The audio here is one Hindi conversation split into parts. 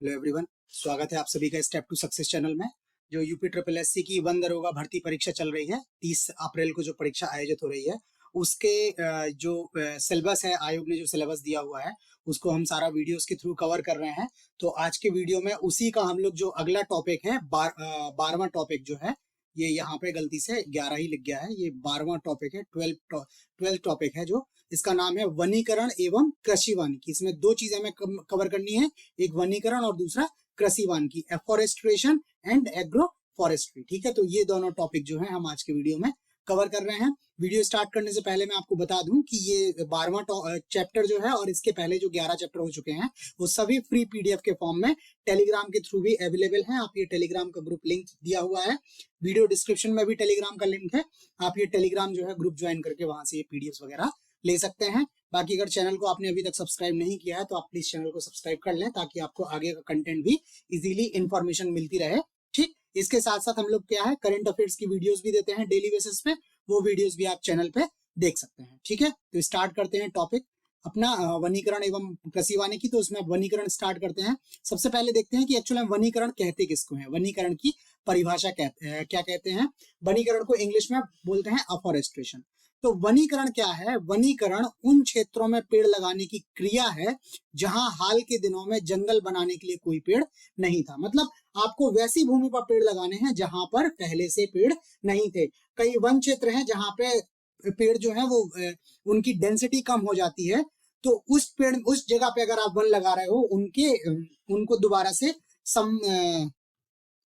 हेलो एवरीवन, स्वागत है आप सभी का स्टेप टू सक्सेस चैनल में। जो यूपी ट्रिपल एससी की वन दरोगा भर्ती परीक्षा चल रही है, 30 अप्रैल को जो परीक्षा आयोजित हो रही है उसके जो सिलेबस है, आयोग ने जो सिलेबस दिया हुआ है उसको हम सारा वीडियोस के थ्रू कवर कर रहे हैं। तो आज के वीडियो में उसी का हम लोग जो अगला टॉपिक है 12वां टॉपिक जो है, ये यहाँ पे गलती से 11 ही लिख गया है, ये 12वां टॉपिक है, 12 टॉपिक है। जो इसका नाम है वनीकरण एवं कृषि वानिकी। इसमें दो चीजें हमें कवर करनी है, एक वनीकरण और दूसरा कृषि वानिकी, एफॉरेस्ट्रेशन एंड एग्रो फॉरेस्ट्री। ठीक है, तो ये दोनों टॉपिक जो है हम आज के वीडियो में कवर कर रहे हैं। वीडियो स्टार्ट करने से पहले मैं आपको बता दूं कि ये 12वां चैप्टर जो है और इसके पहले जो 11 चैप्टर हो चुके हैं वो सभी फ्री पीडीएफ के फॉर्म में टेलीग्राम के थ्रू भी अवेलेबल हैं। आप ये टेलीग्राम का ग्रुप लिंक दिया हुआ है, वीडियो डिस्क्रिप्शन में भी टेलीग्राम का लिंक है। आप ये टेलीग्राम जो है ग्रुप ज्वाइन करके वहां से ये पीडीएफ वगैरह ले सकते हैं। बाकी अगर चैनल को आपने अभी तक सब्सक्राइब नहीं किया है तो आप प्लीज चैनल को सब्सक्राइब कर लें ताकि आपको आगे का कंटेंट भी इजीली इंफॉर्मेशन मिलती रहे। ठीक, इसके साथ साथ हम लोग क्या है करंट अफेयर्स की वीडियोस भी देते हैं डेली बेसिस पे, वो वीडियोस भी आप चैनल पे देख सकते हैं। ठीक है, तो स्टार्ट करते हैं टॉपिक अपना वनीकरण एवं कृषि वानिकी। तो उसमें वनीकरण स्टार्ट करते हैं। सबसे पहले देखते हैं कि एक्चुअली वनीकरण कहते किसको है, वनीकरण की परिभाषा क्या कहते हैं। वनीकरण को इंग्लिश में बोलते हैं अफॉरेस्ट्रेशन। तो वनीकरण क्या है? वनीकरण उन क्षेत्रों में पेड़ लगाने की क्रिया है जहां हाल के दिनों में जंगल बनाने के लिए कोई पेड़ नहीं था। मतलब आपको वैसी भूमि पर पेड़ लगाने हैं जहां पर पहले से पेड़ नहीं थे। कई वन क्षेत्र हैं जहां पे पेड़ जो है वो उनकी डेंसिटी कम हो जाती है, तो उस जगह पे अगर आप वन लगा रहे हो उनको दोबारा से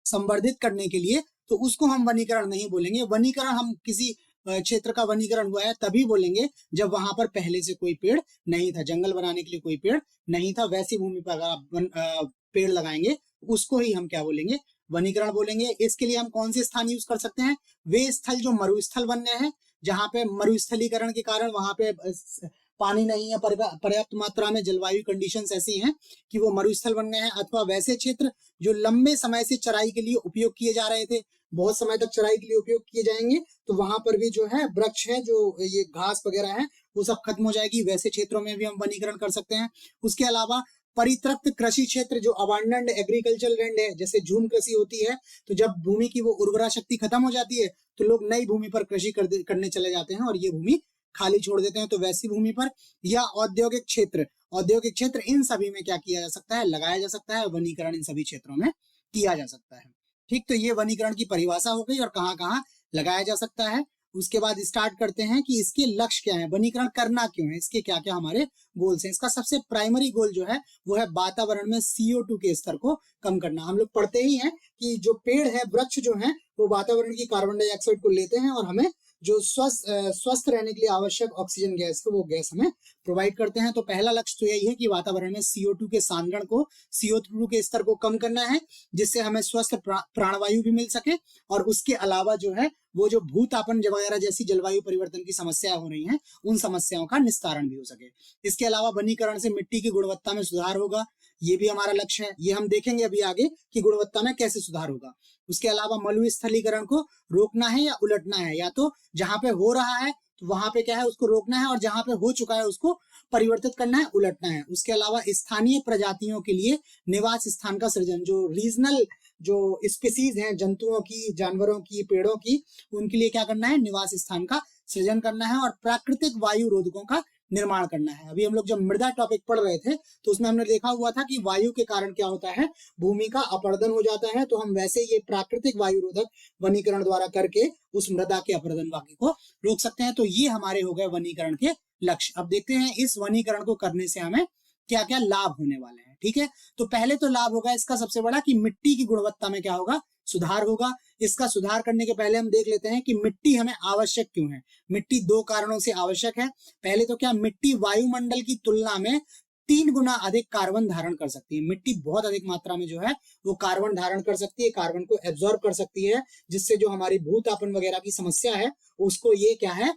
संवर्धित करने के लिए, तो उसको हम वनीकरण नहीं बोलेंगे। वनीकरण हम किसी क्षेत्र का वनीकरण हुआ है तभी बोलेंगे जब वहां पर पहले से कोई पेड़ नहीं था, जंगल बनाने के लिए कोई पेड़ नहीं था। वैसी भूमि पर अगर आप पेड़ लगाएंगे उसको ही हम क्या बोलेंगे, वनीकरण बोलेंगे। इसके लिए हम कौन से स्थान यूज कर सकते हैं? वे स्थल जो मरुस्थल बनने हैं, जहां पे मरुस्थलीकरण के कारण वहां पे पानी नहीं है, पर्याप्त मात्रा में जलवायु कंडीशंस ऐसी हैं कि वो मरुस्थल बन गए हैं। अथवा वैसे क्षेत्र जो लंबे समय से चराई के लिए उपयोग किए जा रहे थे, बहुत समय तक चराई के लिए उपयोग किए जाएंगे, तो वहां पर भी जो है वृक्ष है, जो ये घास वगैरह है, वो सब खत्म हो जाएगी। वैसे क्षेत्रों में भी हम वनीकरण कर सकते हैं। उसके अलावा परित्यक्त कृषि क्षेत्र जो अबांडन्ड एग्रीकल्चर लैंड है, जैसे झूम कृषि होती है, तो जब भूमि की वो उर्वरा शक्ति खत्म हो जाती है तो लोग नई भूमि पर कृषि करने चले जाते हैं और ये भूमि खाली छोड़ देते हैं। तो वैसी भूमि पर, या औद्योगिक क्षेत्र इन सभी में क्या किया जा सकता है, लगाया जा सकता है। वनीकरण इन सभी क्षेत्रों में किया जा सकता है। ठीक, तो ये वनीकरण की परिभाषा हो गई और कहाँ कहाँ लगाया जा सकता है। उसके बाद स्टार्ट करते हैं कि इसके लक्ष्य क्या है, वनीकरण करना क्यों है, इसके क्या क्या हमारे गोल्स हैं। इसका सबसे प्राइमरी गोल जो है वो है वातावरण में CO2 के स्तर को कम करना। हम लोग पढ़ते ही हैं कि जो पेड़ है, वृक्ष जो है, वो वातावरण की कार्बन डाइऑक्साइड को लेते हैं और हमें जो स्वस्थ रहने के लिए आवश्यक ऑक्सीजन गैस को, वो गैस हमें प्रोवाइड करते हैं। तो पहला लक्ष्य तो यही है कि वातावरण में CO2 के सांद्रण को, CO2 के स्तर को कम करना है, जिससे हमें स्वस्थ प्राणवायु भी मिल सके। और उसके अलावा जो है वो जो भूतापन वगैरह जैसी जलवायु परिवर्तन की समस्या हो रही हैं, उन समस्याओं का निस्तारण भी हो सके। इसके अलावा वनीकरण से मिट्टी की गुणवत्ता में सुधार होगा, ये भी हमारा लक्ष्य है। ये हम देखेंगे अभी आगे कि गुणवत्ता में कैसे सुधार होगा। उसके अलावा मरुस्थलीकरण को रोकना है या उलटना है, या तो जहां पे हो रहा है तो वहां पे क्या है उसको रोकना है, और जहां पे हो चुका है उसको परिवर्तित करना है, उलटना है। उसके अलावा स्थानीय प्रजातियों के लिए निवास स्थान का सृजन, जो रीजनल जो स्पीसीज हैं, जंतुओं की, जानवरों की, पेड़ों की, उनके लिए क्या करना है, निवास स्थान का सृजन करना है। और प्राकृतिक वायु रोधकों का निर्माण करना है। अभी हम लोग जब मृदा टॉपिक पढ़ रहे थे तो उसमें हमने देखा हुआ था कि वायु के कारण क्या होता है, भूमि का अपरदन हो जाता है। तो हम वैसे ये प्राकृतिक वायु रोधक वनीकरण द्वारा करके उस मृदा के अपरदन वाक्य को रोक सकते हैं। तो ये हमारे हो गए वनीकरण के लक्ष्य। अब देखते हैं इस वनीकरण को करने से हमें क्या क्या लाभ होने वाले हैं। ठीक है, तो पहले तो लाभ होगा इसका सबसे बड़ा कि मिट्टी की गुणवत्ता में क्या होगा, सुधार होगा। इसका सुधार करने के पहले हम देख लेते हैं कि मिट्टी हमें आवश्यक क्यों है। मिट्टी दो कारणों से आवश्यक है। पहले तो क्या, मिट्टी वायुमंडल की तुलना में 3 गुना अधिक कार्बन धारण कर सकती है। मिट्टी बहुत अधिक मात्रा में जो है वो कार्बन धारण कर सकती है, कार्बन को एब्जॉर्ब कर सकती है, जिससे जो हमारी भूतापन वगैरह की समस्या है उसको ये क्या है,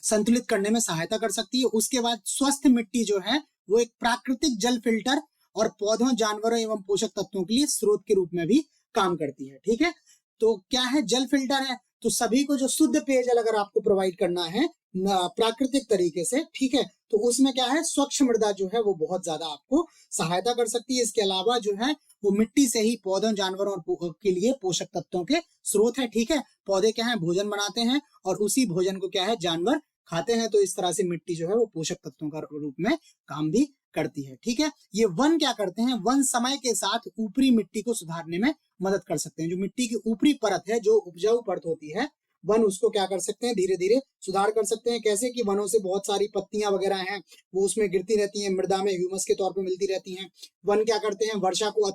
संतुलित करने में सहायता कर सकती है। उसके बाद स्वस्थ मिट्टी जो है वो एक प्राकृतिक जल फिल्टर और पौधों, जानवरों एवं पोषक तत्वों के लिए स्रोत के रूप में भी काम करती है। ठीक है, तो क्या है, जल फिल्टर है, तो सभी को जो शुद्ध पेयजल अगर आपको प्रोवाइड करना है प्राकृतिक तरीके से, ठीक है। तो उसमें क्या है, स्वच्छ मृदा जो है वो बहुत ज्यादा आपको सहायता कर सकती है। इसके अलावा जो है वो मिट्टी से ही पौधों, जानवरों और के लिए पोषक तत्वों के स्रोत है, ठीक है। पौधे क्या है, भोजन बनाते हैं और उसी भोजन को क्या है, जानवर खाते हैं। तो इस तरह से मिट्टी जो है वो पोषक तत्वों का रूप में काम भी करती है, ठीक है। ये वन क्या करते हैं, वन समय के साथ ऊपरी मिट्टी को सुधारने में मदद कर सकते हैं। जो मिट्टी की ऊपरी परत है, जो उपजाऊ परत होती है, वन उसको क्या कर सकते हैं, धीरे धीरे सुधार कर सकते हैं। कैसे कि वनों से बहुत सारी पत्तियां वगैरह हैं वो उसमें गिरती रहती हैं, मृदा में ह्यूमस के तौर पर मिलती रहती हैं। वन क्या करते हैं, वर्षा को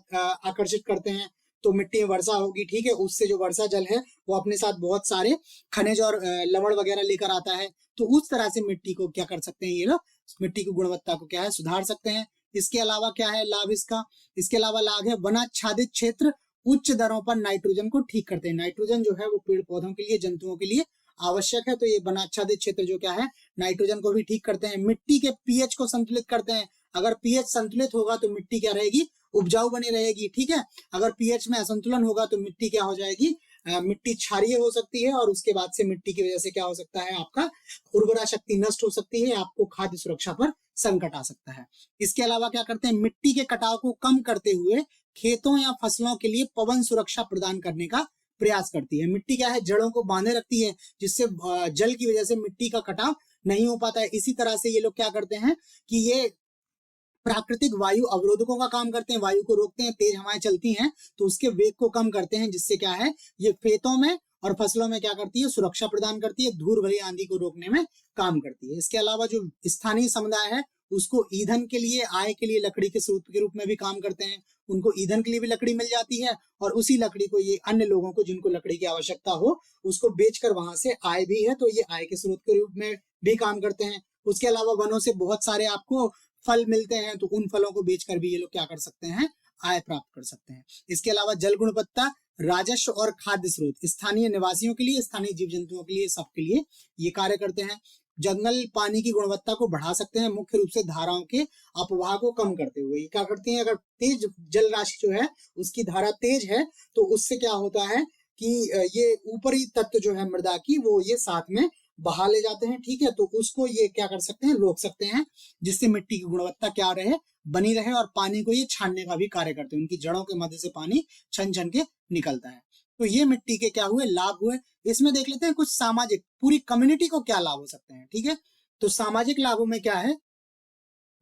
आकर्षित करते हैं, तो मिट्टी में वर्षा होगी, ठीक है। उससे जो वर्षा जल है वो अपने साथ बहुत सारे खनिज और लवण वगैरह लेकर आता है। तो उस तरह से मिट्टी को क्या कर सकते हैं ये लोग, मिट्टी की गुणवत्ता को क्या है, सुधार सकते हैं। इसके अलावा क्या है लाभ इसका, इसके अलावा लाभ है वनाच्छादित क्षेत्र उच्च दरों पर नाइट्रोजन को ठीक करते हैं। नाइट्रोजन जो है वो पेड़ पौधों के लिए, जंतुओं के लिए आवश्यक है। तो ये वनाच्छादित क्षेत्र जो क्या है, नाइट्रोजन को भी ठीक करते हैं। मिट्टी के पीएच को संतुलित करते हैं। अगर पीएच संतुलित होगा तो मिट्टी क्या रहेगी, उपजाऊ बनी रहेगी, ठीक है। अगर पीएच में असंतुलन होगा तो मिट्टी क्या हो जाएगी, मिट्टी क्षारीय हो सकती है और उसके बाद से मिट्टी की वजह से क्या हो सकता है, आपका उर्वरा शक्ति नष्ट हो सकती है, आपको खाद्य सुरक्षा पर संकट आ सकता है। इसके अलावा क्या करते हैं, मिट्टी के कटाव को कम करते हुए खेतों या फसलों के लिए पवन सुरक्षा प्रदान करने का प्रयास करती है। मिट्टी क्या है, जड़ों को बांधे रखती है, जिससे जल की वजह से मिट्टी का कटाव नहीं हो पाता है। इसी तरह से ये लोग क्या करते हैं कि ये प्राकृतिक वायु अवरोधकों का काम करते हैं, वायु को रोकते हैं। तेज हवाएं चलती हैं तो उसके वेग को कम करते हैं, जिससे क्या है, ये खेतों में और फसलों में क्या करती है, सुरक्षा प्रदान करती है, धूल भरी आंधी को रोकने में काम करती है। इसके अलावा जो स्थानीय समुदाय है उसको ईंधन के लिए, आय के लिए लकड़ी के स्रोत के रूप में भी काम करते हैं। उनको ईंधन के लिए भी लकड़ी मिल जाती है और उसी लकड़ी को ये अन्य लोगों को जिनको लकड़ी की आवश्यकता हो उसको बेचकर वहां से आय भी है, तो ये आय के स्रोत के रूप में भी काम करते हैं। उसके अलावा वनों से बहुत सारे आपको फल मिलते हैं, तो उन फलों को बेचकर भी ये लोग क्या कर सकते हैं, आय प्राप्त कर सकते हैं। इसके अलावा जल गुणवत्ता, राजस्व और खाद्य स्रोत स्थानीय निवासियों के लिए, स्थानीय जीव जंतुओं के लिए, सबके लिए ये कार्य करते हैं। जंगल पानी की गुणवत्ता को बढ़ा सकते हैं, मुख्य रूप से धाराओं के अपवाह को कम करते हुए। ये क्या करती हैं, अगर तेज जल राशि जो है उसकी धारा तेज है तो उससे क्या होता है कि ये ऊपरी तत्व जो है मृदा की वो ये साथ में बहा ले जाते हैं, ठीक है। तो उसको ये क्या कर सकते हैं, रोक सकते हैं, जिससे मिट्टी की गुणवत्ता क्या रहे, बनी रहे। और पानी को ये छानने का भी कार्य करते हैं, उनकी जड़ों के मध्य से पानी छन छन के निकलता है। तो ये मिट्टी के क्या हुए, लाभ हुए। इसमें देख लेते हैं कुछ सामाजिक, पूरी कम्युनिटी को क्या लाभ हो सकते हैं, ठीक है। तो सामाजिक लाभों में क्या है,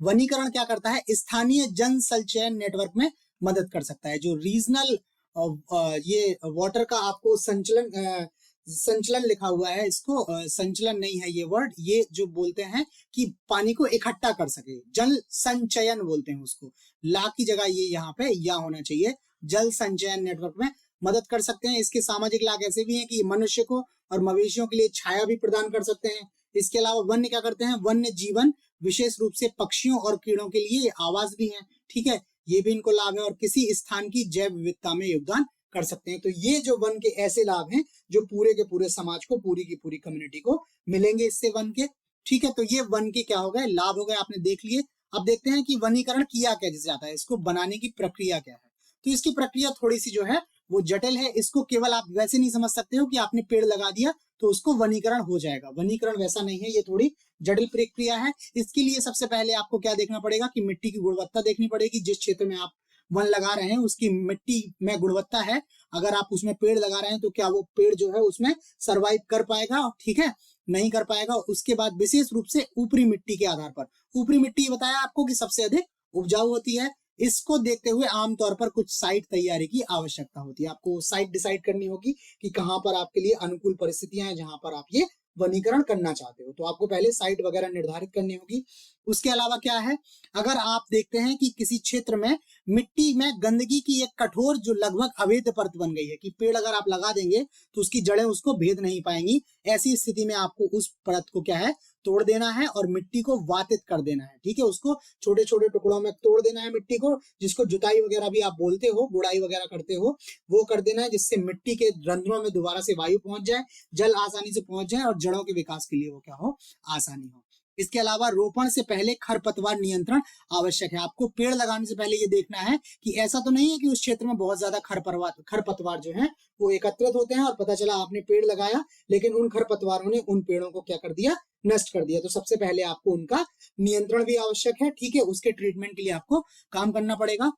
वनीकरण क्या करता है, स्थानीय जन संचयन नेटवर्क में मदद कर सकता है। जो रीजनल ये वाटर का आपको संचलन लिखा हुआ है, इसको संचलन नहीं है ये वर्ड, ये जो बोलते हैं कि पानी को इकट्ठा कर सके, जल संचयन बोलते हैं उसको। ला की जगह ये यहाँ पे या होना चाहिए, जल संचयन नेटवर्क में मदद कर सकते हैं। इसके सामाजिक लाभ ऐसे भी हैं कि मनुष्य को और मवेशियों के लिए छाया भी प्रदान कर सकते हैं। इसके अलावा वन्य क्या करते हैं, वन्य जीवन विशेष रूप से पक्षियों और कीड़ों के लिए आवास भी है, ठीक है। ये भी इनको लाभ है और किसी स्थान की जैव विविधता में योगदान कर सकते हैं। तो ये जो वन के ऐसे लाभ हैं जो पूरे के पूरे समाज को, पूरी की पूरी कम्युनिटी को मिलेंगे इससे वन के, ठीक है। तो ये वन के क्या हो गए, लाभ हो गए, आपने देख लिए। अब देखते हैं कि वनीकरण किया कैसे जाता है, इसको बनाने की प्रक्रिया क्या है। तो इसकी प्रक्रिया थोड़ी सी जो है वो जटिल है। इसको केवल आप वैसे नहीं समझ सकते हो कि आपने पेड़ लगा दिया तो उसको वनीकरण हो जाएगा, वनीकरण वैसा नहीं है, ये थोड़ी जटिल प्रक्रिया है। इसके लिए सबसे पहले आपको क्या देखना पड़ेगा कि मिट्टी की गुणवत्ता देखनी पड़ेगी। जिस क्षेत्र में आप वन लगा रहे हैं उसकी मिट्टी में गुणवत्ता है, अगर आप उसमें पेड़ लगा रहे हैं तो क्या वो पेड़ जो है उसमें सरवाइव कर पाएगा, ठीक है, नहीं कर पाएगा। उसके बाद विशेष रूप से ऊपरी मिट्टी के आधार पर, ऊपरी मिट्टी बताया आपको कि सबसे अधिक उपजाऊ होती है। इसको देखते हुए आमतौर पर कुछ साइट तैयारी की आवश्यकता होती है। आपको साइट डिसाइड करनी होगी कि कहां पर आपके लिए अनुकूल परिस्थितियां हैं जहां पर आप ये वनीकरण करना चाहते हो। तो आपको पहले साइट वगैरह निर्धारित करनी होगी। उसके अलावा क्या है, अगर आप देखते हैं कि किसी क्षेत्र में मिट्टी में गंदगी की एक कठोर जो लगभग अवैध परत बन गई है, कि पेड़ अगर आप लगा देंगे तो उसकी जड़ें उसको भेद नहीं पाएंगी, ऐसी स्थिति में आपको उस परत को क्या है, तोड़ देना है और मिट्टी को वातित कर देना है, ठीक है। उसको छोटे छोटे टुकड़ों में तोड़ देना है मिट्टी को, जिसको जुताई वगैरह भी आप बोलते हो, गुड़ाई वगैरह करते हो, वो कर देना है, जिससे मिट्टी के रंध्रों में दोबारा से वायु पहुंच जाए, जल आसानी से पहुंच जाए और जड़ों के विकास के लिए वो क्या हो, आसानी हो। इसके अलावा रोपण से पहले खरपतवार नियंत्रण आवश्यक है। आपको पेड़ लगाने से पहले ये देखना है कि ऐसा तो नहीं है कि उस क्षेत्र में बहुत ज्यादा खरपतवार जो है वो एकत्रित होते हैं और पता चला आपने पेड़ लगाया लेकिन उन खरपतवारों ने उन पेड़ों को क्या कर दिया, नष्ट कर दिया। तो सबसे पहले आपको उनका नियंत्रण भी आवश्यक है, ठीक है, उसके ट्रीटमेंट के लिए आपको काम करना पड़ेगा।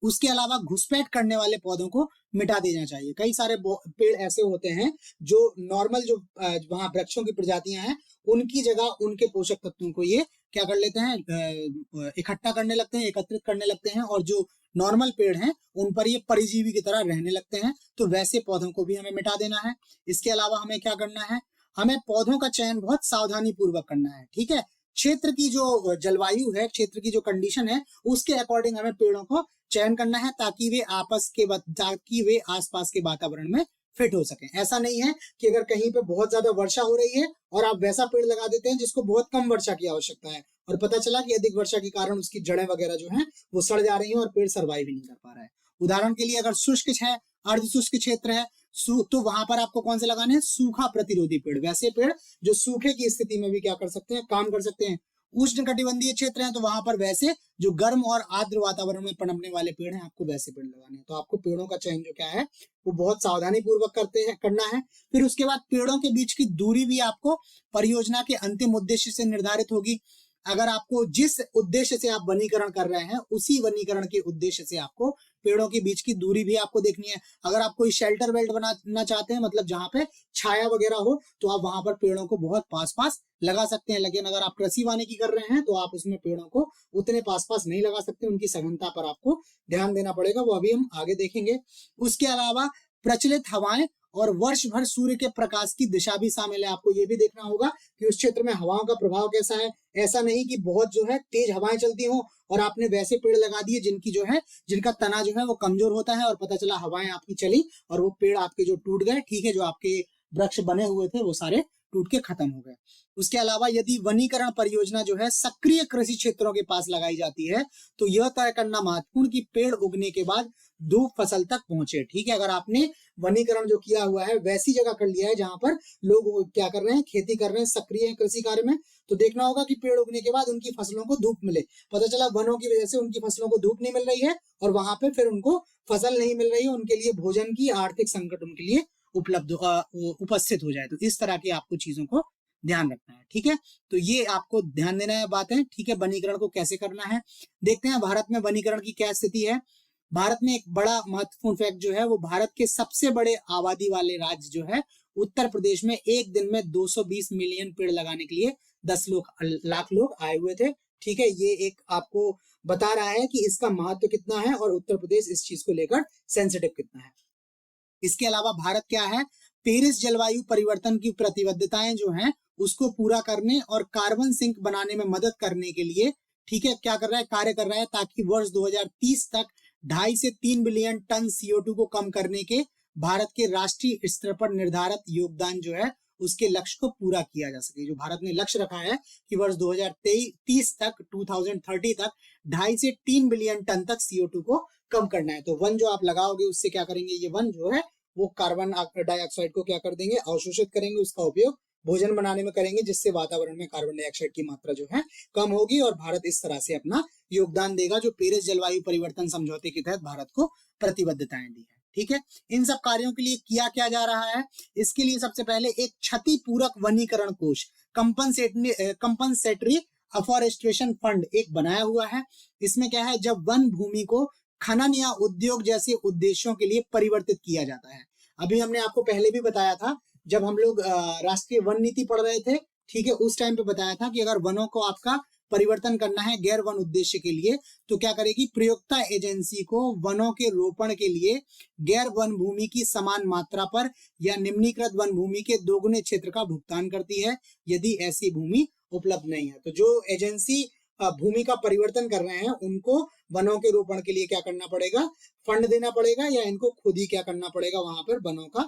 उसके अलावा घुसपैठ करने वाले पौधों को मिटा देना चाहिए। कई सारे पेड़ ऐसे होते हैं जो नॉर्मल जो वहां वृक्षों की प्रजातियां हैं उनकी जगह उनके पोषक तत्वों को ये क्या कर लेते हैं, इकट्ठा करने लगते हैं, एकत्रित करने लगते हैं और जो नॉर्मल पेड़ हैं उन पर ये परिजीवी की तरह रहने लगते हैं। तो वैसे पौधों को भी हमें मिटा देना है। इसके अलावा हमें क्या करना है, हमें पौधों का चयन बहुत सावधानी पूर्वक करना है, ठीक है। क्षेत्र की जो जलवायु है, क्षेत्र की जो कंडीशन है उसके अकॉर्डिंग हमें पेड़ों को चयन करना है ताकि वे आसपास के वातावरण में फिट हो सके। ऐसा नहीं है कि अगर कहीं पे बहुत ज्यादा वर्षा हो रही है और आप वैसा पेड़ लगा देते हैं जिसको बहुत कम वर्षा की आवश्यकता है और पता चला कि अधिक वर्षा के कारण उसकी जड़ें वगैरह जो है वो सड़ जा रही हैं और पेड़ सर्वाइव ही नहीं कर पा रहा है। उदाहरण के लिए अगर शुष्क है, अर्धशुष्क क्षेत्र है तो वहां पर आपको कौन से लगाने हैं, सूखा प्रतिरोधी पेड़, वैसे पेड़ जो सूखे की स्थिति में भी क्या कर सकते हैं, काम कर सकते हैं। उष्ण कटिबंधीय क्षेत्र है तो वहां पर वैसे जो गर्म और आर्द्र वातावरण में पनपने वाले पेड़ हैं आपको वैसे पेड़ लगाने हैं। तो आपको पेड़ों का चयन जो क्या है वो बहुत सावधानी पूर्वक करना है। फिर उसके बाद पेड़ों के बीच की दूरी भी आपको परियोजना के अंतिम उद्देश्य से निर्धारित होगी। अगर आपको जिस उद्देश्य से आप वनीकरण कर रहे हैं उसी वनीकरण के उद्देश्य से आपको पेड़ों के बीच की दूरी भी आपको देखनी है। अगर आप कोई शेल्टर बेल्ट बनाना चाहते हैं, मतलब जहां पे छाया वगैरह हो, तो आप वहां पर पेड़ों को बहुत पास पास लगा सकते हैं। लेकिन अगर आप कृषि वानिकी कर रहे हैं तो आप उसमें पेड़ों को उतने पास पास नहीं लगा सकते, उनकी सघनता पर आपको ध्यान देना पड़ेगा, वो अभी हम आगे देखेंगे। उसके अलावा प्रचलित हवाएं और वर्ष भर सूर्य के प्रकाश की दिशा भी शामिल है। आपको ये भी देखना होगा कि उस क्षेत्र में हवाओं का प्रभाव कैसा है। ऐसा नहीं कि बहुत जो है तेज हवाएं चलती हो और आपने वैसे पेड़ लगा दिए जिनका तना जो है वो कमजोर होता है और पता चला हवाएं आपकी चली और वो पेड़ आपके जो टूट गए, ठीक है, जो आपके वृक्ष बने हुए थे वो सारे टूट के खत्म हो गए। उसके अलावा यदि वनीकरण परियोजना जो है सक्रिय कृषि क्षेत्रों के पास लगाई जाती है तो यह तय करना महत्वपूर्ण कि पेड़ उगने के बाद धूप फसल तक पहुंचे, ठीक है। अगर आपने वनीकरण जो किया हुआ है वैसी जगह कर लिया है जहां पर लोग क्या कर रहे हैं, खेती कर रहे हैं, सक्रिय है कृषि कार्य में, तो देखना होगा कि पेड़ उगने के बाद उनकी फसलों को धूप मिले। पता चला वनों की वजह से उनकी फसलों को धूप नहीं मिल रही है और वहां पे फिर उनको फसल नहीं मिल रही है, उनके लिए भोजन की आर्थिक संकट उनके लिए उपस्थित हो जाए। तो इस तरह की आपको चीजों को ध्यान रखना है, ठीक है। तो ये आपको ध्यान देना है बातें, ठीक है। वनीकरण को कैसे करना है देखते हैं। भारत में वनीकरण की क्या स्थिति है। भारत में एक बड़ा महत्वपूर्ण फैक्ट जो है वो भारत के सबसे बड़े आबादी वाले राज्य जो है उत्तर प्रदेश में एक दिन में 220 मिलियन पेड़ लगाने के लिए 10 लाख लोग आए हुए थे, ठीक है। ये एक आपको बता रहा है कि इसका महत्व कितना है और उत्तर प्रदेश इस चीज को लेकर सेंसिटिव कितना है। इसके अलावा भारत क्या है, पेरिस जलवायु परिवर्तन की प्रतिबद्धताएं जो हैं उसको पूरा करने और कार्बन सिंक बनाने में मदद करने के लिए, ठीक है, क्या कर रहा है, कार्य कर रहा है ताकि वर्ष 2030 तक 2.5 से 3 बिलियन टन CO2 को कम करने के भारत के राष्ट्रीय स्तर पर निर्धारित योगदान जो है उसके लक्ष्य को पूरा किया जा सके। जो भारत ने लक्ष्य रखा है कि वर्ष 2030 तक 2030 तक 2.5 से 3 बिलियन टन तक CO2 को कम करना है। तो वन जो आप लगाओगे उससे क्या करेंगे, ये वन जो है वो कार्बन डाइऑक्साइड को क्या कर देंगे, अवशोषित करेंगे, उसका उपयोग भोजन बनाने में करेंगे, जिससे वातावरण में कार्बन डाइऑक्साइड की मात्रा जो है कम होगी और भारत इस तरह से अपना योगदान देगा जो पेरिस जलवायु परिवर्तन समझौते के तहत भारत को प्रतिबद्धताएं दी है, ठीक है। इन सब कार्यों के लिए किया क्या जा रहा है, इसके लिए सबसे पहले एक क्षतिपूरक वनीकरण कोष कंपनसेटरी अफॉरेस्टेशन फंड एक बनाया हुआ है। इसमें क्या है, जब वन भूमि को खनन या उद्योग जैसे उद्देश्यों के लिए परिवर्तित किया जाता है। अभी हमने आपको पहले भी बताया था जब हम लोग राष्ट्रीय वन नीति पढ़ रहे थे, ठीक है, उस टाइम पे बताया था कि अगर वनों को आपका परिवर्तन करना है गैर वन उद्देश्य के लिए तो क्या करेगी, प्रयोक्ता एजेंसी को वनों के रोपण के लिए गैर वन भूमि की समान मात्रा पर या निम्नीकृत वन भूमि के दोगुने क्षेत्र का भुगतान करती है यदि ऐसी भूमि उपलब्ध नहीं है। तो जो एजेंसी भूमि का परिवर्तन कर रहे हैं उनको वनों के रोपण के लिए क्या करना पड़ेगा, फंड देना पड़ेगा या इनको खुद ही क्या करना पड़ेगा, वहां पर वनों का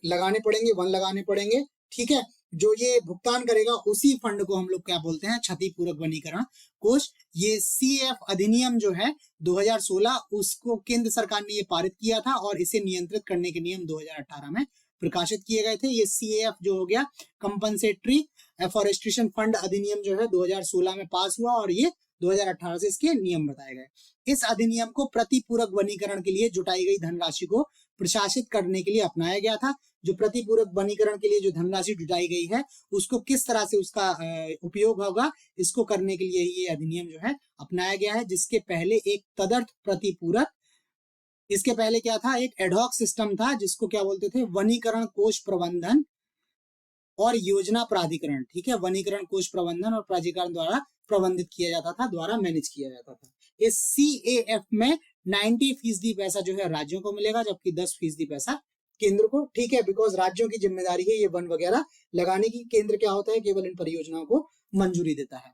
लगाने पड़ेंगे, वन लगाने पड़ेंगे, ठीक है। जो ये भुगतान करेगा उसी फंड को हम लोग क्या बोलते हैं, क्षतिपूरक वनीकरण कोष। ये CAF अधिनियम जो है 2016 उसको केंद्र सरकार ने ये पारित किया था और इसे नियंत्रित करने के नियम 2018 में प्रकाशित किए गए थे। ये CAF जो हो गया कंपनसेटरी एफॉरेस्ट्रेशन फंड अधिनियम जो है 2016 में पास हुआ और ये 2018 से इसके नियम बताए गए। इस अधिनियम को प्रतिपूरक वनीकरण के लिए जुटाई गई धनराशि को प्रशासित करने के लिए अपनाया गया था। जो प्रतिपूरक वनीकरण के लिए जो धनराशि जुटाई गई है उसको किस तरह से उसका उपयोग होगा, इसको करने के लिए ये अधिनियम जो है अपनाया गया है। जिसके पहले एक तदर्थ प्रतिपूरक, इसके पहले क्या था, एक एडहॉक सिस्टम था जिसको क्या बोलते थे, वनीकरण कोष प्रबंधन और योजना प्राधिकरण। ठीक है, वनीकरण कोष प्रबंधन और प्राधिकरण द्वारा प्रबंधित किया जाता था, द्वारा मैनेज किया जाता था। इस CAF में 90% पैसा जो है राज्यों को मिलेगा, जबकि 10% पैसा केंद्र को। ठीक है, बिकॉज राज्यों की जिम्मेदारी है ये वन वगैरह लगाने की, केंद्र क्या होता है केवल इन परियोजनाओं को मंजूरी देता है।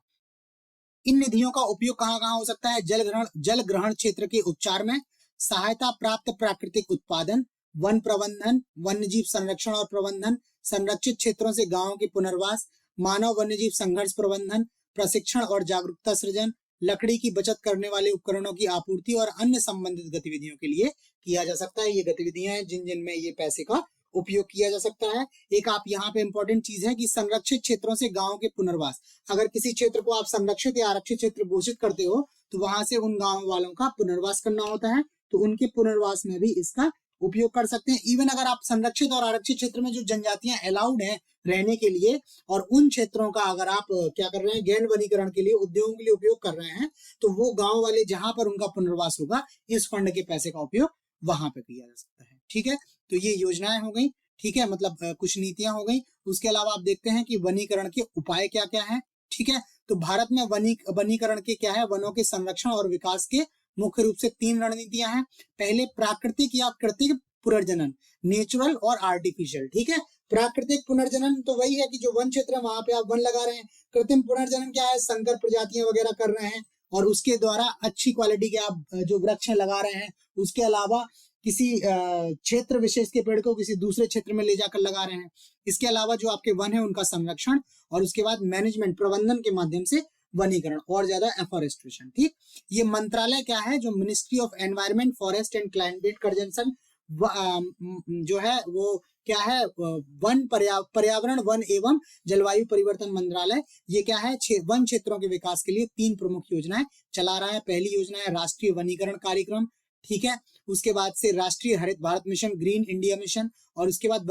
इन निधियों का उपयोग कहाँ कहाँ हो सकता है, जल ग्रहण क्षेत्र के उपचार में, सहायता प्राप्त प्राकृतिक उत्पादन, वन प्रबंधन, वन्यजीव संरक्षण और प्रबंधन, संरक्षित क्षेत्रों से गांवों के पुनर्वास, मानव वन्यजीव संघर्ष प्रबंधन, प्रशिक्षण और जागरूकता सृजन, लकड़ी की बचत करने वाले उपकरणों की आपूर्ति और अन्य संबंधित गतिविधियों के लिए किया जा सकता है। ये गतिविधियां हैं जिनमें ये पैसे का उपयोग किया जा सकता है। एक आप यहाँ पे इंपॉर्टेंट चीज है कि संरक्षित क्षेत्रों से गांवों के पुनर्वास, अगर किसी क्षेत्र को आप संरक्षित या आरक्षित क्षेत्र घोषित करते हो तो वहां से उन गांव वालों का पुनर्वास करना होता है, तो उनके पुनर्वास में भी इसका उपयोग कर सकते हैं। इवन अगर आप संरक्षित और आरक्षित क्षेत्र में जो जनजातियां अलाउड हैं रहने के लिए, और उन क्षेत्रों का अगर आप क्या कर रहे हैं, गैर वनीकरण के लिए, उद्योगों के लिए उपयोग कर रहे हैं, तो वो गांव वाले जहां पर उनका पुनर्वास होगा, इस फंड के पैसे का उपयोग वहां पे किया जा सकता है। ठीक है, तो ये योजनाएं हो गई। ठीक है, मतलब कुछ नीतियां हो गई। उसके अलावा आप देखते हैं कि वनीकरण के उपाय क्या क्या है। ठीक है, तो भारत में वनीकरण के क्या है, वनों के संरक्षण और विकास के मुख्य रूप से 3 रणनीतियां हैं। पहले प्राकृतिक या कृत्रिम पुनर्जनन, नेचुरल और आर्टिफिशियल। ठीक है, प्राकृतिक पुनर्जनन तो वही है कि जो वन क्षेत्र है वहां पे आप वन लगा रहे हैं। कृत्रिम पुनर्जनन क्या है, संकर प्रजातियां वगैरह कर रहे हैं और उसके द्वारा अच्छी क्वालिटी के आप जो वृक्ष लगा रहे हैं। उसके अलावा किसी क्षेत्र विशेष के पेड़ को किसी दूसरे क्षेत्र में ले जाकर लगा रहे हैं। इसके अलावा जो आपके वन है उनका संरक्षण, और उसके बाद मैनेजमेंट, प्रबंधन के माध्यम से वनीकरण और ज्यादा एफॉरेस्ट्रेशन। ठीक, ये मंत्रालय क्या है, जो ministry of environment, forest and climate conservation जो है वो क्या है, वन पर्यावरण, वन एवं जलवायु परिवर्तन मंत्रालय। ये क्या है, वन क्षेत्रों के विकास के लिए 3 प्रमुख योजनाएं चला रहा है। पहली योजना है राष्ट्रीय वनीकरण कार्यक्रम। ठीक है, उसके बाद से राष्ट्रीय हरित Bharat mission, green India mission, और उसके बाद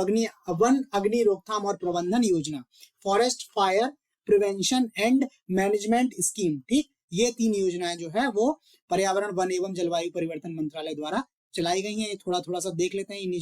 वन अग्नि रोकथाम और प्रबंधन योजना, forest fire prevention and management scheme. ठीक, ये 3 योजनाएं जो है वो पर्यावरण, वन एवं जलवायु परिवर्तन मंत्रालय द्वारा चलाई गई हैं। ये थोड़ा थोड़ा सा देख लेते हैं इन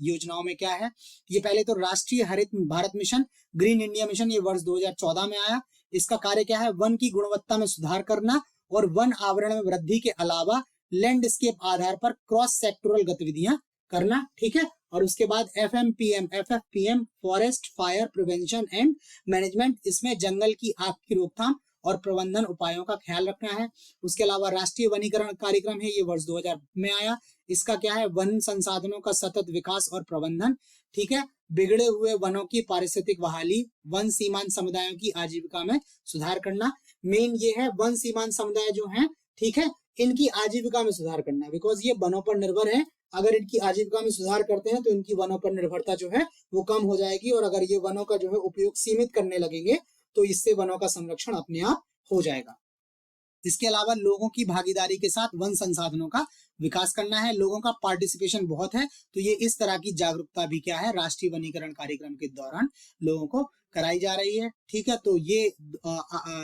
योजनाओं में क्या है। ये पहले तो राष्ट्रीय हरित Bharat mission, green India mission, ये वर्ष 2014 में आया। इसका कार्य क्या है, वन की गुणवत्ता में सुधार करना और वन आवरण में वृद्धि के अलावा लैंडस्केप आधार पर क्रॉस सेक्टोरल गतिविधियां करना। ठीक है, और उसके बाद FFPM forest fire prevention and management, इसमें जंगल की आग की रोकथाम और प्रबंधन उपायों का ख्याल रखना है। उसके अलावा राष्ट्रीय वनीकरण कार्यक्रम है, ये वर्ष 2000 में आया। इसका क्या है, वन संसाधनों का सतत विकास और प्रबंधन। ठीक है, बिगड़े हुए वनों की पारिस्थितिक बहाली, वन सीमांत समुदायों की आजीविका में सुधार करना। मेन ये है, वन सीमांत समुदाय जो है, ठीक है, इनकी आजीविका में सुधार करना, बिकॉज ये वनों पर निर्भर है। अगर इनकी आजीविका में सुधार करते हैं तो इनकी वनों पर निर्भरता जो है वो कम हो जाएगी, और अगर ये वनों का जो है उपयोग सीमित करने लगेंगे तो इससे वनों का संरक्षण अपने आप हो जाएगा। इसके अलावा लोगों की भागीदारी के साथ वन संसाधनों का विकास करना है। लोगों का पार्टिसिपेशन बहुत है, तो ये इस तरह की जागरूकता भी क्या है, राष्ट्रीय वनीकरण कार्यक्रम के दौरान लोगों को कराई जा रही है। ठीक है, तो ये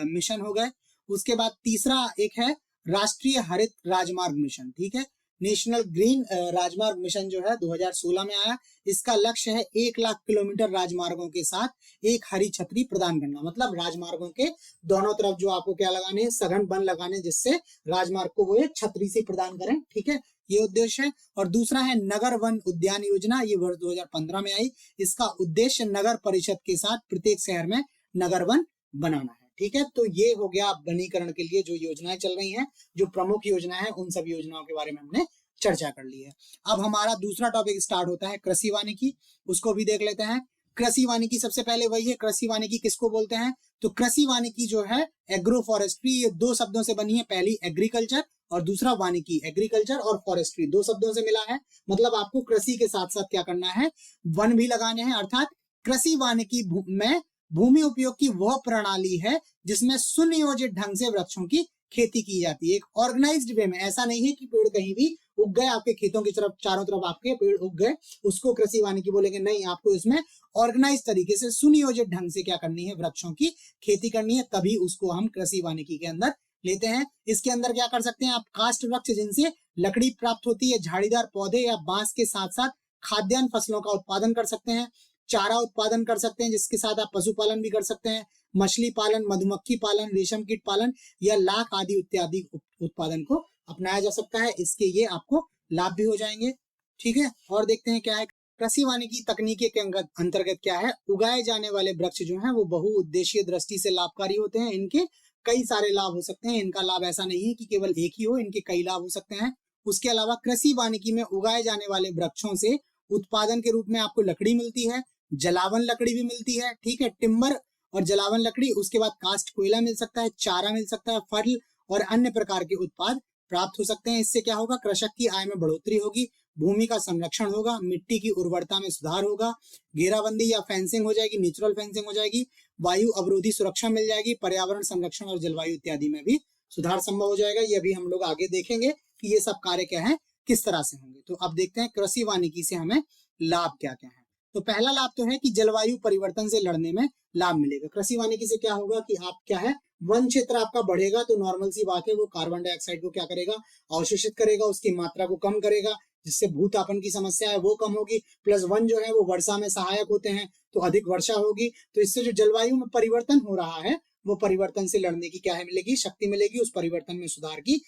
मिशन हो गए। उसके बाद तीसरा एक है राष्ट्रीय हरित राजमार्ग मिशन। ठीक है, नेशनल ग्रीन राजमार्ग मिशन जो है 2016 में आया। इसका लक्ष्य है 1 लाख किलोमीटर राजमार्गों के साथ एक हरी छतरी प्रदान करना, मतलब राजमार्गों के दोनों तरफ जो आपको क्या लगाने, सघन वन लगाने, जिससे राजमार्ग को वो एक छतरी से प्रदान करें। ठीक है, ये उद्देश्य है। और दूसरा है नगर वन उद्यान योजना, ये वर्ष 2015 में आई। इसका उद्देश्य नगर परिषद के साथ प्रत्येक शहर में नगर वन बनाना है। ठीक है, तो ये हो गया वनीकरण के लिए जो योजनाएं चल रही हैं, जो प्रमुख योजनाएं हैं, उन सब योजनाओं के बारे में हमने चर्चा कर ली है। अब हमारा दूसरा टॉपिक स्टार्ट होता है कृषि वानिकी, उसको भी देख लेते हैं। कृषि वानिकी सबसे पहले वही है, कृषि वानिकी किसको बोलते हैं, तो कृषि वानिकी जो है एग्रो फॉरेस्ट्री, ये 2 शब्दों से बनी है। पहली एग्रीकल्चर और दूसरा वानिकी, एग्रीकल्चर और फॉरेस्ट्री 2 शब्दों से मिला है। मतलब आपको कृषि के साथ साथ क्या करना है, वन भी लगाने हैं, अर्थात कृषि वानिकी में भूमि उपयोग की वह प्रणाली है जिसमें सुनियोजित ढंग से वृक्षों की खेती की जाती है, एक ऑर्गेनाइज्ड वे में। ऐसा नहीं है कि पेड़ कहीं भी उग गए, आपके खेतों की तरफ चारों तरफ आपके पेड़ उग गए, उसको कृषि वानिकी बोलेंगे, नहीं, आपको इसमें ऑर्गेनाइज तरीके से सुनियोजित ढंग से क्या करनी है, वृक्षों की खेती करनी है, तभी उसको हम कृषि वानिकी के अंदर लेते हैं। इसके अंदर क्या कर सकते हैं आप, काष्ठ वृक्ष जिनसे लकड़ी प्राप्त होती है, झाड़ीदार पौधे या बांस के साथ साथ खाद्यान्न फसलों का उत्पादन कर सकते हैं, चारा उत्पादन कर सकते हैं, जिसके साथ आप पशुपालन भी कर सकते हैं, मछली पालन, मधुमक्खी पालन, रेशम कीट पालन या लाख आदि इत्यादि उत्पादन को अपनाया जा सकता है। इसके ये आपको लाभ भी हो जाएंगे। ठीक है, और देखते हैं क्या है कृषि वानिकी तकनीकी के अंतर्गत क्या है। उगाए जाने वाले वृक्ष जो हैं वो बहुउद्देशीय दृष्टि से लाभकारी होते हैं। इनके कई सारे लाभ हो सकते हैं, इनका लाभ ऐसा नहीं है कि केवल एक ही हो, इनके कई लाभ हो सकते हैं। उसके अलावा कृषि वानिकी में उगाए जाने वाले वृक्षों से उत्पादन के रूप में आपको लकड़ी मिलती है, जलावन लकड़ी भी मिलती है। ठीक है, टिम्बर और जलावन लकड़ी, उसके बाद कास्ट कोयला मिल सकता है, चारा मिल सकता है, फल और अन्य प्रकार के उत्पाद प्राप्त हो सकते हैं। इससे क्या होगा, कृषक की आय में बढ़ोतरी होगी, भूमि का संरक्षण होगा, मिट्टी की उर्वरता में सुधार होगा, घेराबंदी या फेंसिंग हो जाएगी, नेचुरल फेंसिंग हो जाएगी, वायु अवरोधी सुरक्षा मिल जाएगी, पर्यावरण संरक्षण और जलवायु इत्यादि में भी सुधार संभव हो जाएगा। ये भी हम लोग आगे देखेंगे कि ये सब कार्य क्या है, किस तरह से होंगे। तो अब देखते हैं कृषि वानिकी से हमें लाभ क्या क्या है। तो पहला लाभ तो है कि जलवायु परिवर्तन से लड़ने में लाभ मिलेगा। कृषि वानिकी से क्या होगा कि आप क्या है, वन क्षेत्र आपका बढ़ेगा तो नॉर्मल सी बात है वो कार्बन डाइऑक्साइड को क्या करेगा, अवशोषित करेगा, उसकी मात्रा को कम करेगा, जिससे भूतापन की समस्या है वो कम होगी। प्लस वन जो है वो वर्षा में सहायक होते हैं, तो अधिक वर्षा होगी, तो इससे जो जलवायु में परिवर्तन हो रहा है वो परिवर्तन से लड़ने की क्या है मिलेगी, शक्ति मिलेगी, उस परिवर्तन में सुधार की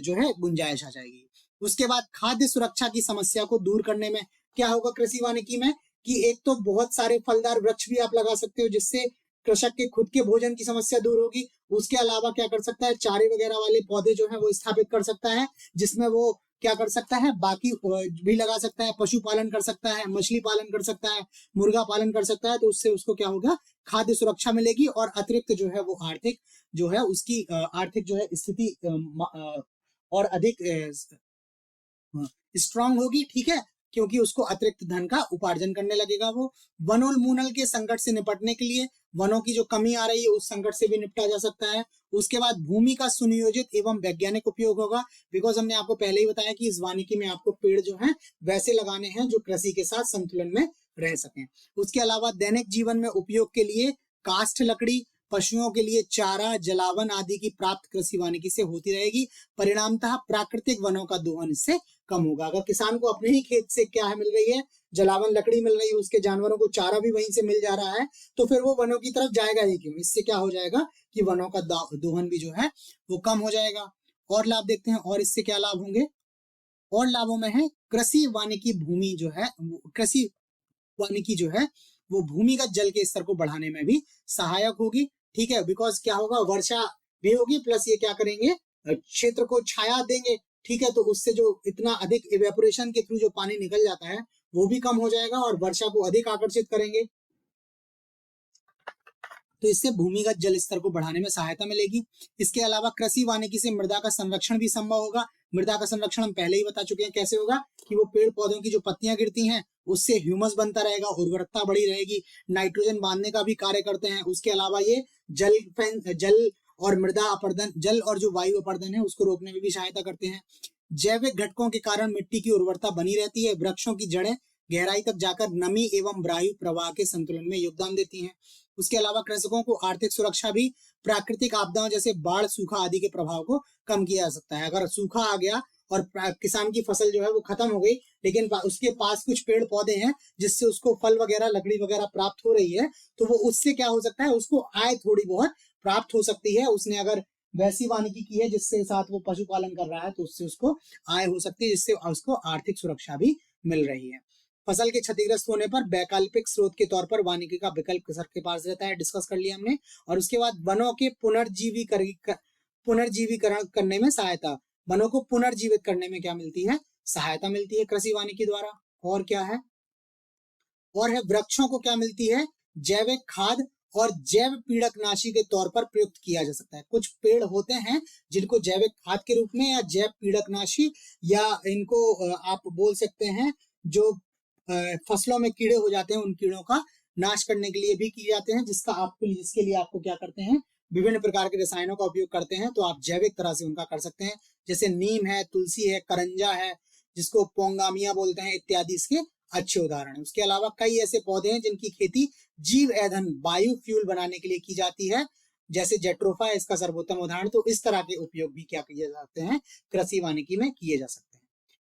जो है गुंजाइश आ जाएगी। उसके बाद खाद्य सुरक्षा की समस्या को दूर करने में क्या होगा कृषि वानिकी में, कि एक तो बहुत सारे फलदार वृक्ष भी आप लगा सकते हो, जिससे कृषक के खुद के भोजन की समस्या दूर होगी। उसके अलावा क्या कर सकता है, चारे वगैरह वाले पौधे जो है वो स्थापित कर सकता है, जिसमें वो क्या कर सकता है, बाकी भी लगा सकता है, पशुपालन कर सकता है, मछली पालन कर सकता है, मुर्गा पालन कर सकता है। तो उससे उसको क्या होगा, खाद्य सुरक्षा मिलेगी और अतिरिक्त जो है वो आर्थिक जो है उसकी आर्थिक जो है स्थिति और अधिक स्ट्रांग होगी। ठीक है, क्योंकि उसको अतिरिक्त धन का उपार्जन करने लगेगा वो। वनोन्मूलन के संकट से निपटने के लिए, वनों की जो कमी आ रही है उस संकट से भी निपटा जा सकता है। उसके बाद भूमि का सुनियोजित एवं वैज्ञानिक उपयोग होगा, बिकॉज हमने आपको पहले ही बताया कि इस वानिकी में आपको पेड़ जो है वैसे लगाने हैं जो कृषि के साथ संतुलन में रह सकें। उसके अलावा दैनिक जीवन में उपयोग के लिए काष्ठ लकड़ी, पशुओं के लिए चारा, जलावन आदि की प्राप्त कृषि वानिकी से होती रहेगी। परिणामतः प्राकृतिक वनों का दोहन इससे कम होगा। अगर किसान को अपने ही खेत से क्या है मिल रही है, जलावन लकड़ी मिल रही है, उसके जानवरों को चारा भी वहीं से मिल जा रहा है, तो फिर वो वनों की तरफ जाएगा ही क्यों। इससे क्या हो जाएगा कि वनों का दोहन भी जो है वो कम हो जाएगा। और लाभ देखते हैं, और इससे क्या लाभ होंगे। और लाभों में है कृषि वानिकी भूमि जो है, कृषि वानिकी जो है वो भूमिगत जल के स्तर को बढ़ाने में भी सहायक होगी। ठीक है, बिकॉज क्या होगा, वर्षा भी होगी, प्लस ये क्या करेंगे, क्षेत्र को छाया देंगे। ठीक है, तो उससे जो इतना अधिक इवेपोरेशन के थ्रू जो पानी निकल जाता है वो भी कम हो जाएगा और वर्षा को अधिक आकर्षित करेंगे। तो इससे भूमिगत जल स्तर को बढ़ाने में सहायता मिलेगी। इसके अलावा कृषि वानिकी से मृदा का संरक्षण भी संभव होगा। मृदा का संरक्षण हम पहले ही बता चुके हैं कैसे होगा, कि वो पेड़ पौधों की जो पत्तियां गिरती हैं उससे ह्यूमस बनता रहेगा, उर्वरकता बढ़ी रहेगी, नाइट्रोजन बांधने का भी कार्य करते हैं। उसके अलावा ये जल और मृदा अपरदन, जल और जो वायु अपरदन है उसको रोकने में भी सहायता करते हैं। जैविक घटकों के कारण मिट्टी की उर्वरता बनी रहती है। वृक्षों की जड़ें गहराई तक जाकर नमी एवं वायु प्रवाह के संतुलन में योगदान देती हैं। उसके अलावा कृषकों को आर्थिक सुरक्षा भी, प्राकृतिक आपदाओं जैसे बाढ़, सूखा आदि के प्रभाव को कम किया जा सकता है। अगर सूखा आ गया और किसान की फसल जो है वो खत्म हो गई, लेकिन उसके पास कुछ पेड़ पौधे हैं जिससे उसको फल वगैरह, लकड़ी वगैरह प्राप्त हो रही है, तो वो उससे क्या हो सकता है, उसको आय थोड़ी बहुत प्राप्त हो सकती है। उसने अगर वैसी वानिकी की है जिससे साथ वो पशुपालन कर रहा है, तो उससे उसको आय हो सकती है, जिससे उसको आर्थिक सुरक्षा भी मिल रही है। फसल के क्षतिग्रस्त होने पर वैकल्पिक स्रोत के तौर पर वानिकी का विकल्प किसान के पास रहता है, डिस्कस कर लिया हमने। और उसके बाद वनों के पुनर्जीवीकरण करने में सहायता, वनों को पुनर्जीवित करने में क्या मिलती है, सहायता मिलती है कृषि वानिकी द्वारा। और क्या है, और है वृक्षों को क्या मिलती है, जैविक खाद और जैव पीड़कनाशी के तौर पर प्रयुक्त किया जा सकता है। कुछ पेड़ होते हैं जिनको जैविक खाद के रूप में या जैव पीड़कनाशी, या इनको आप बोल सकते हैं जो फसलों में कीड़े हो जाते हैं उन कीड़ों का नाश करने के लिए भी किए जाते हैं, जिसके लिए आपको क्या करते हैं, विभिन्न प्रकार के रसायनों का उपयोग करते हैं। तो आप जैविक तरह से उनका कर सकते हैं, जैसे नीम है, तुलसी है, करंजा है, जिसको पोंगामिया बोलते हैं, इत्यादि इसके अच्छे उदाहरण हैं। उसके अलावा कई ऐसे पौधे हैं जिनकी खेती जीव ईंधन बायो फ्यूल बनाने के लिए की जाती है, जैसे जेट्रोफा है इसका सर्वोत्तम उदाहरण। तो इस तरह के उपयोग भी क्या किए जाते हैं, कृषि वानिकी में किए जा सकते हैं।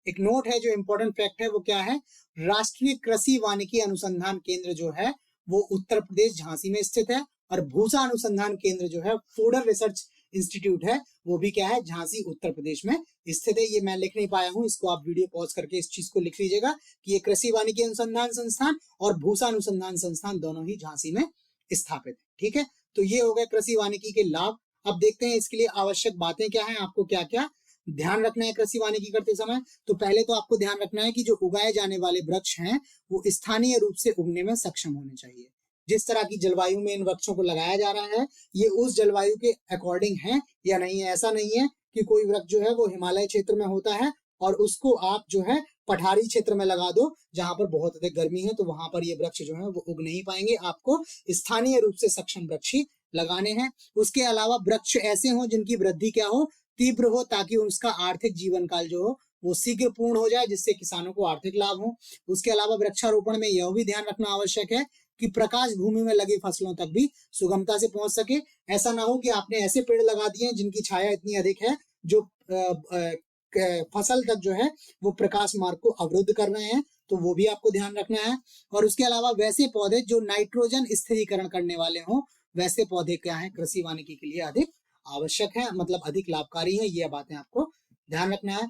एक नोट है जो इंपॉर्टेंट फैक्ट है वो क्या है, राष्ट्रीय कृषि वानिकी अनुसंधान केंद्र जो है वो उत्तर प्रदेश झांसी में स्थित है, और भूसा अनुसंधान केंद्र जो है फूडर रिसर्च इंस्टीट्यूट है वो भी क्या है, झांसी उत्तर प्रदेश में स्थित है। ये मैं लिख नहीं पाया हूं, इसको आप वीडियो पॉज करके इस चीज को लिख लीजिएगा कि ये कृषि वानिकी अनुसंधान संस्थान और भूसा अनुसंधान संस्थान दोनों ही झांसी में स्थापित है। ठीक है, तो ये हो गए कृषि वानिकी के लाभ। अब देखते हैं इसके लिए आवश्यक बातें क्या है, आपको क्या क्या ध्यान रखना है कृषि वानिकी करते समय। तो पहले तो आपको ध्यान रखना है कि जो उगाए जाने वाले वृक्ष हैं वो स्थानीय रूप से उगने में सक्षम होने चाहिए। जिस तरह की जलवायु में इन वृक्षों को लगाया जा रहा है ये उस जलवायु के अकॉर्डिंग है या नहीं है। ऐसा नहीं है कि कोई वृक्ष जो है वो हिमालय क्षेत्र में होता है और उसको आप जो है पठारी क्षेत्र में लगा दो जहां पर बहुत अधिक गर्मी है, तो वहां पर ये वृक्ष जो है वो उग नहीं पाएंगे। आपको स्थानीय रूप से सक्षम वृक्ष ही लगाने हैं। उसके अलावा वृक्ष ऐसे हो जिनकी वृद्धि क्या हो, तीव्र हो, ताकि उसका आर्थिक जीवन काल जो हो वो शीघ्र पूर्ण हो जाए, जिससे किसानों को आर्थिक लाभ हो। उसके अलावा वृक्षारोपण में यह भी ध्यान रखना आवश्यक है कि प्रकाश भूमि में लगी फसलों तक भी सुगमता से पहुंच सके। ऐसा ना हो कि आपने ऐसे पेड़ लगा दिए जिनकी छाया इतनी अधिक है जो फसल तक जो है वो प्रकाश मार्ग को अवरुद्ध कर रहे हैं, तो वो भी आपको ध्यान रखना है। और उसके अलावा वैसे पौधे जो नाइट्रोजन स्थिरीकरण करने वाले हों, वैसे पौधे क्या है, कृषि वानिकी के लिए अधिक आवश्यक है, मतलब अधिक लाभकारी है। ये बातें आपको ध्यान रखना है।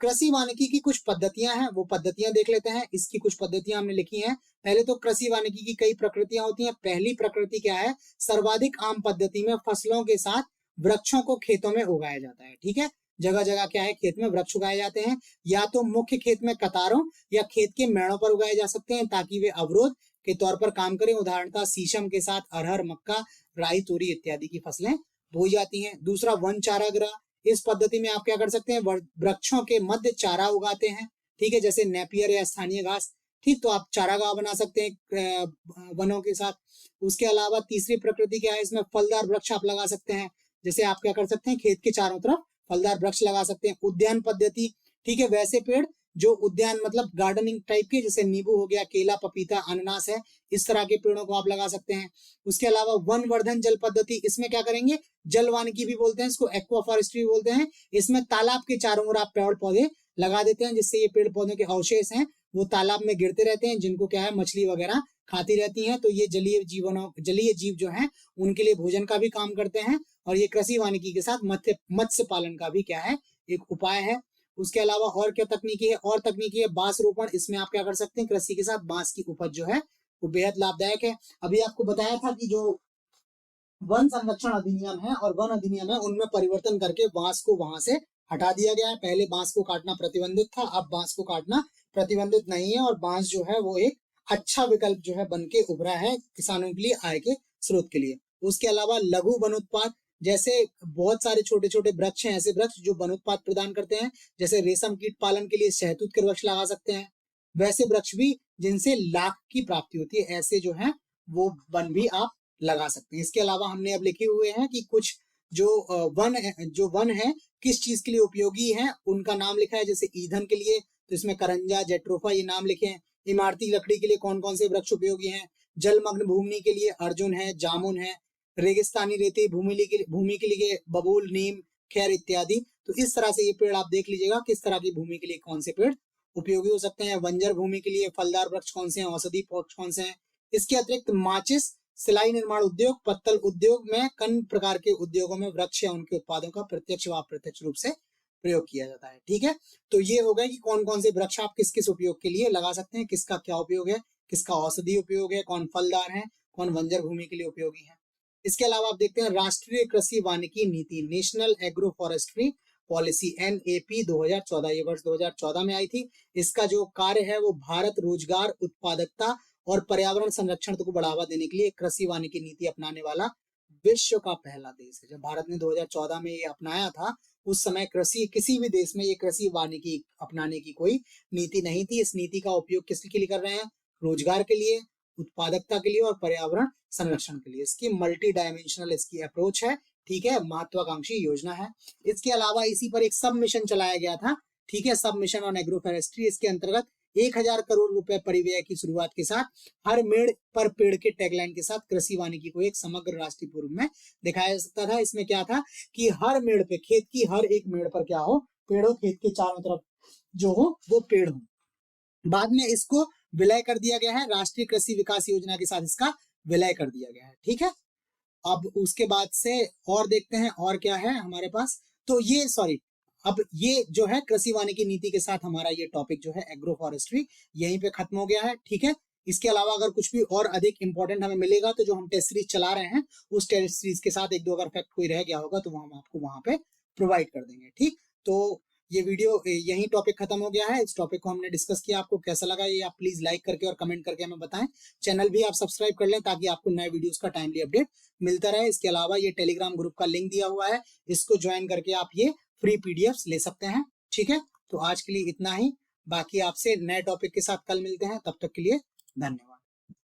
कृषि वानिकी की कुछ पद्धतियां हैं, वो पद्धतियां देख लेते हैं। इसकी कुछ पद्धतियां हमने लिखी हैं। पहले तो कृषि वानिकी की कई प्रकृतियां होती हैं। पहली प्रकृति क्या है, सर्वाधिक आम पद्धति में फसलों के साथ वृक्षों को खेतों में उगाया जाता है। ठीक है, जगह जगह क्या है, खेत में वृक्ष उगाए जाते हैं, या तो मुख्य खेत में कतारों या खेत के मेड़ों पर उगाए जा सकते हैं ताकि वे अवरोध के तौर पर काम करें। उदाहरणतः शीशम के साथ अरहर, मक्का, राई, तूरी इत्यादि की फसलें बोई जाती हैं। दूसरा वन चारागाह, इस पद्धति में आप क्या कर सकते हैं, वृक्षों के मध्य चारा उगाते हैं। ठीक है, जैसे नेपियर या स्थानीय घास। ठीक, तो आप चारागाह बना सकते हैं वनों के साथ। उसके अलावा तीसरी प्रकृति क्या है, इसमें फलदार वृक्ष आप लगा सकते हैं। जैसे आप क्या कर सकते हैं, खेत के चारों तरफ फलदार वृक्ष लगा सकते हैं। उद्यान पद्धति, ठीक है, वैसे पेड़ जो उद्यान मतलब गार्डनिंग टाइप के, जैसे नींबू हो गया, केला, पपीता, अनानास है, इस तरह के पेड़ों को आप लगा सकते हैं। उसके अलावा वन वर्धन जल पद्धति, इसमें क्या करेंगे, जल वानिकी भी बोलते हैं इसको, एक्वा फॉरेस्ट्री भी बोलते हैं। इसमें तालाब के चारों ओर आप पेड़ पौधे लगा देते हैं, जिससे ये पेड़ पौधों के अवशेष हैं वो तालाब में गिरते रहते हैं, जिनको क्या है मछली वगैरह खाती रहती हैं। तो ये जलीय जीव जो है उनके लिए भोजन का भी काम करते हैं, और ये कृषि वानिकी के साथ मत्स्य पालन का भी क्या है, एक उपाय है। उसके अलावा और क्या तकनीकी है, और तकनीकी है बांस रोपण। इसमें आप क्या कर सकते हैं, कृषि के साथ बांस की उपज जो है वो बेहद लाभदायक है। अभी आपको बताया था कि जो वन संरक्षण अधिनियम है और वन अधिनियम है उनमें परिवर्तन करके बांस को वहां से हटा दिया गया है। पहले बांस को काटना प्रतिबंधित था, अब बांस को काटना प्रतिबंधित नहीं है, और बांस जो है वो एक अच्छा विकल्प जो है बन के उभरा है किसानों के लिए, आय के स्रोत के लिए। उसके अलावा लघु वन उत्पाद, जैसे बहुत सारे छोटे छोटे वृक्ष हैं, ऐसे वृक्ष जो वन उत्पाद प्रदान करते हैं, जैसे रेशम कीट पालन के लिए शहतूत के वृक्ष लगा सकते हैं। वैसे वृक्ष भी जिनसे लाख की प्राप्ति होती है, ऐसे जो है वो वन भी आप लगा सकते हैं। इसके अलावा हमने अब लिखे हुए हैं कि कुछ जो वन है किस चीज के लिए उपयोगी है, उनका नाम लिखा है। जैसे ईंधन के लिए तो इसमें करंजा, जेट्रोफा ये नाम लिखे हैं। इमारती लकड़ी के लिए कौन कौन से वृक्ष उपयोगी हैं, जलमग्न भूमि के लिए अर्जुन है, जामुन है, रेगिस्तानी रेती भूमि के लिए बबूल, नीम, खैर इत्यादि। तो इस तरह से ये पेड़ आप देख लीजिएगा किस तरह की भूमि के लिए कौन से पेड़ उपयोगी हो सकते हैं। बंजर भूमि के लिए फलदार वृक्ष कौन से हैं, औषधि वृक्ष कौन से हैं। इसके अतिरिक्त माचिस, सिलाई निर्माण उद्योग, पत्तल उद्योग में कई प्रकार के उद्योगों में वृक्ष या उनके उत्पादों का प्रत्यक्ष व अप्रत्यक्ष रूप से प्रयोग किया जाता है। ठीक है, तो ये हो गया कि कौन कौन से वृक्ष आप किस किस उपयोग के लिए लगा सकते हैं, किसका क्या उपयोग है, किसका औषधि उपयोग है, कौन फलदार है, कौन बंजर भूमि के लिए उपयोगी है। इसके अलावा आप देखते हैं राष्ट्रीय कृषि वानिकी नीति, national agro forestry policy, NAP 2014, ये वर्ष 2014 में आई थी। इसका जो कार्य है वो भारत रोजगार, उत्पादकता और पर्यावरण संरक्षण को बढ़ावा देने के लिए कृषि वानिकी नीति अपनाने वाला विश्व का पहला देश है। जब भारत ने 2014 में ये अपनाया था, उस समय किसी भी देश में ये कृषि वानिकी अपनाने की कोई नीति नहीं थी। इस नीति का उपयोग किसके लिए कर रहे हैं, रोजगार के लिए, उत्पादकता के लिए और पर्यावरण संरक्षण के लिए। इसकी मल्टी डायमेंशनल इसकी अप्रोच है, ठीक है, महत्वाकांक्षी योजना है। इसके अलावा इसी पर एक सब मिशन चलाया गया था, ठीक है, सब मिशन ऑन एग्रो फॉरेस्ट्री। इसके अंतर्गत 1000 करोड़ रुपए परिव्यय की शुरुआत के साथ हर मेड़ पर पेड़ के टैगलाइन के साथ कृषि वानिकी को एक समग्र राष्ट्रीय पूर्व में दिखाया जा सकता था। इसमें क्या था कि हर मेड़ पे, खेत की हर एक मेड़ पर क्या हो, पेड़ हो, खेत के चारों तरफ जो हो वो पेड़ हो। बाद में इसको विलय कर दिया गया है, राष्ट्रीय कृषि विकास योजना के साथ इसका विलय कर दिया गया है, ठीक है। अब उसके बाद से और देखते हैं और क्या है हमारे पास। तो ये अब ये जो है कृषि वानिकी नीति के साथ हमारा ये टॉपिक जो है एग्रो फॉरेस्ट्री यहीं पे खत्म हो गया है, ठीक है। इसके अलावा अगर कुछ भी और अधिक इंपॉर्टेंट हमें मिलेगा तो जो हम टेस्ट सीरीज चला रहे हैं उस टेस्ट सीरीज के साथ एक दो अगर फैक्ट कोई रह गया होगा तो वो हम आपको वहां पे प्रोवाइड कर देंगे, ठीक। तो ये वीडियो यही टॉपिक खत्म हो गया है। इस टॉपिक को हमने डिस्कस किया, आपको कैसा लगा ये आप प्लीज लाइक करके और कमेंट करके हमें बताएं। चैनल भी आप सब्सक्राइब कर लें ताकि आपको नए वीडियोस का टाइमली अपडेट मिलता रहे। इसके अलावा ये टेलीग्राम ग्रुप का लिंक दिया हुआ है, इसको ज्वाइन करके आप ये फ्री पीडीएफ्स ले सकते हैं, ठीक है। तो आज के लिए इतना ही, बाकी आपसे नए टॉपिक के साथ कल मिलते हैं, तब तक के लिए धन्यवाद।